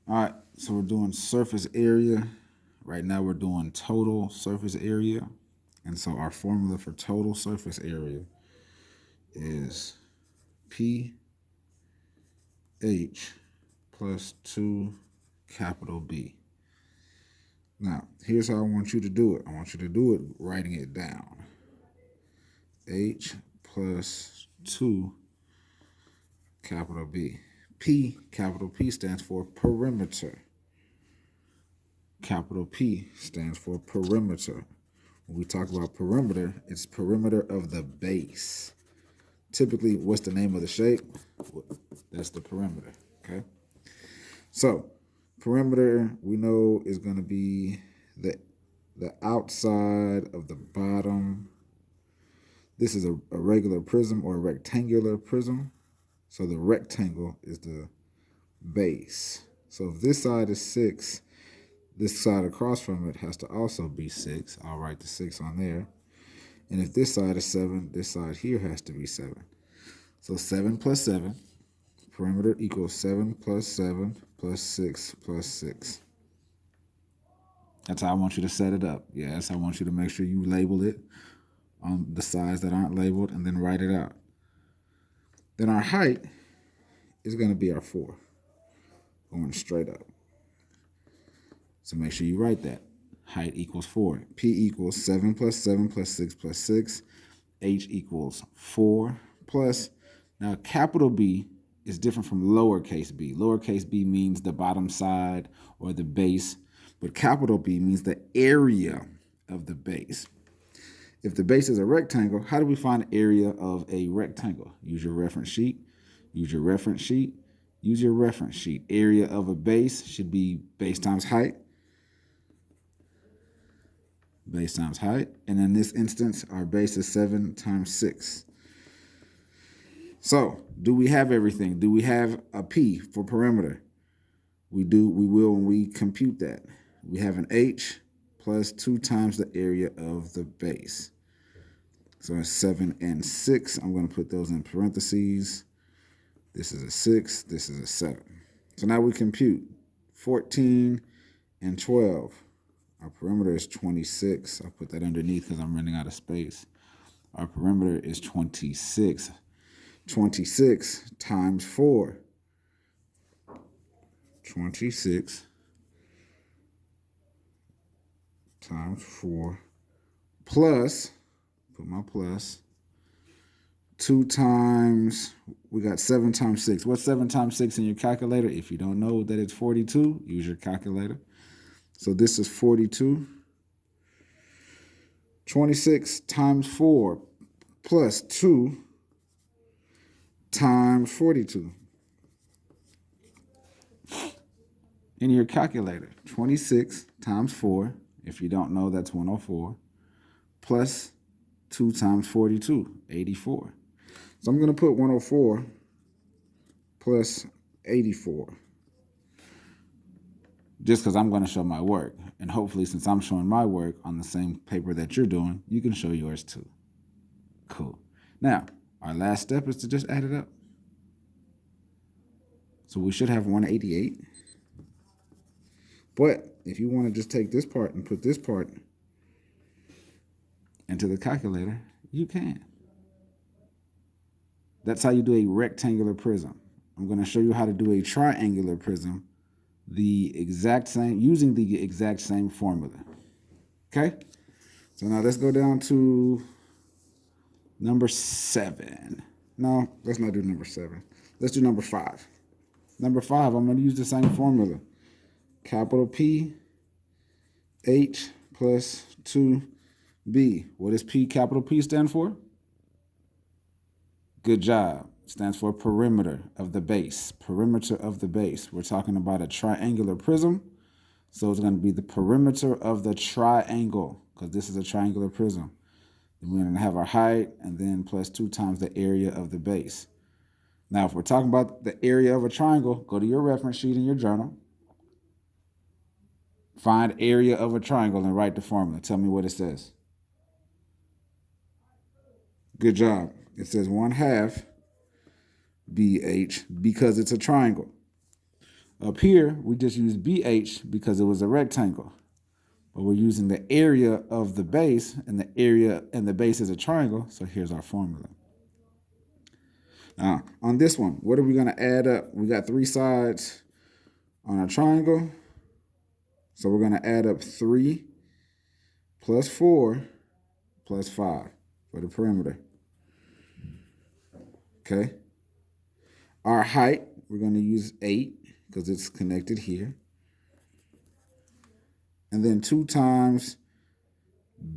All right, so we're doing surface area. Right now we're doing total surface area. And so our formula for total surface area is PH plus 2 capital B. Now, here's how I want you to do it. I want you to do it writing it down. H plus 2 capital B. P, capital P stands for perimeter. Capital P stands for perimeter. When we talk about perimeter, it's perimeter of the base. Typically, what's the name of the shape? That's the perimeter, okay? So, perimeter, we know, is going to be the outside of the bottom. This is a regular prism or a rectangular prism. So the rectangle is the base. So if this side is 6, this side across from it has to also be 6. I'll write the 6 on there. And if this side is 7, this side here has to be 7. So 7 plus 7, perimeter equals 7 plus 7 plus 6 plus 6. That's how I want you to set it up. Yes, I want you to make sure you label it on the sides that aren't labeled and then write it out. Then our height is going to be our 4, going straight up. So make sure you write that. Height equals 4. P equals 7 plus 7 plus 6 plus 6. H equals 4 plus. Now, capital B is different from lowercase b. Lowercase b means the bottom side or the base, but capital B means the area of the base. If the base is a rectangle, how do we find the area of a rectangle? Use your reference sheet. Use your reference sheet. Use your reference sheet. Area of a base should be base times height. Base times height. And in this instance, our base is 7 times 6. So, do we have everything? Do we have a P for perimeter? We do. We will when we compute that. We have an H plus 2 times the area of the base. So it's 7 and 6. I'm going to put those in parentheses. This is a 6. This is a 7. So now we compute 14 and 12. Our perimeter is 26. I'll put that underneath because I'm running out of space. Our perimeter is 26. 26 times 4. 26 times 4 plus, put my plus, 2 times, we got 7 times 6. What's 7 times 6 in your calculator? If you don't know that it's 42, use your calculator. So this is 42. 26 times 4 plus 2 times 42. In your calculator, 26 times 4, if you don't know, that's 104, plus 2 times 42, 84. So I'm going to put 104 plus 84, just because I'm going to show my work. And hopefully, since I'm showing my work on the same paper that you're doing, you can show yours too. Cool. Now, our last step is to just add it up. So we should have 188. But if you want to just take this part and put this part into the calculator, you can. That's how you do a rectangular prism. I'm going to show you how to do a triangular prism using the exact same formula. Okay? So now let's go down to number 7. No, let's not do number 7. Let's do number 5. Number 5, I'm going to use the same formula. Capital P, H plus 2B. What does P, capital P, stand for? Good job. It stands for perimeter of the base. Perimeter of the base. We're talking about a triangular prism. So it's going to be the perimeter of the triangle, because this is a triangular prism. And we're going to have our height and then plus 2 times the area of the base. Now, if we're talking about the area of a triangle, go to your reference sheet in your journal. Find area of a triangle and write the formula. Tell me what it says. Good job. It says 1/2 BH because it's a triangle. Up here, we just used BH because it was a rectangle. But we're using the area of the base, and the area and the base is a triangle, so here's our formula. Now, on this one, what are we going to add up? We got 3 sides on a triangle, so we're going to add up 3 plus 4 plus 5 for the perimeter. Okay. Our height, we're going to use 8 because it's connected here. And then 2 times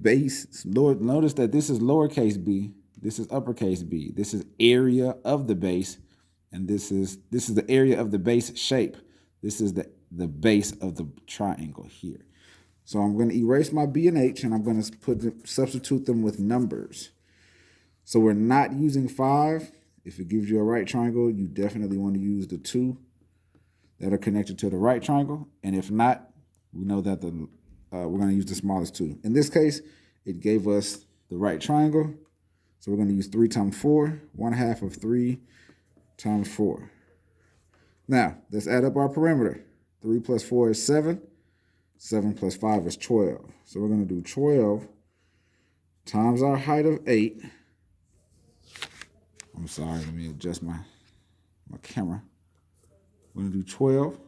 base. Notice that this is lowercase b. This is uppercase b. This is area of the base. And this is the area of the base shape. This is the base of the triangle here. So I'm going to erase my b and h, and I'm going to substitute them with numbers. So we're not using 5. If it gives you a right triangle, you definitely want to use the 2 that are connected to the right triangle. And if not, we know that we're going to use the smallest 2. In this case, it gave us the right triangle. So we're going to use 3 times 4, 1/2 of 3 times 4. Now, let's add up our perimeter. 3 plus 4 is 7. 7 plus 5 is 12. So we're going to do 12 times our height of 8. I'm sorry, let me adjust my camera. We're going to do 12.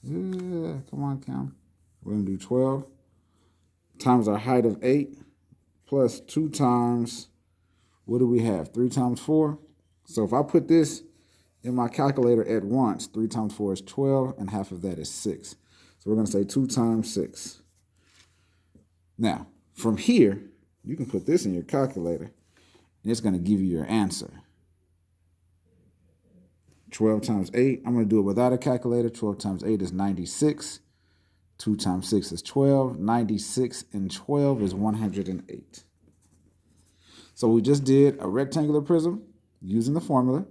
Yeah, come on, Cam. We're going to do 12 times our height of 8 plus 2 times, what do we have? 3 times 4. So if I put this in my calculator at once, 3 times 4 is 12, and half of that is 6. So we're going to say 2 times 6. Now, from here, you can put this in your calculator, and it's going to give you your answer. 12 times 8, I'm going to do it without a calculator. 12 times 8 is 96. 2 times 6 is 12. 96 and 12 is 108. So we just did a rectangular prism using the formula.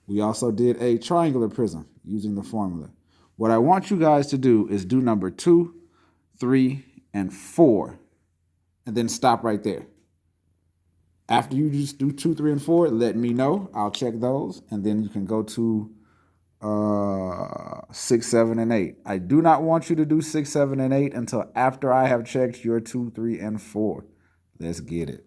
We also did a triangular prism using the formula. What I want you guys to do is do number 2, 3, and 4, and then stop right there. After you just do 2, 3, and 4, let me know. I'll check those, and then you can go to 6, 7, and 8. I do not want you to do 6, 7, and 8 until after I have checked your 2, 3, and 4. Let's get it.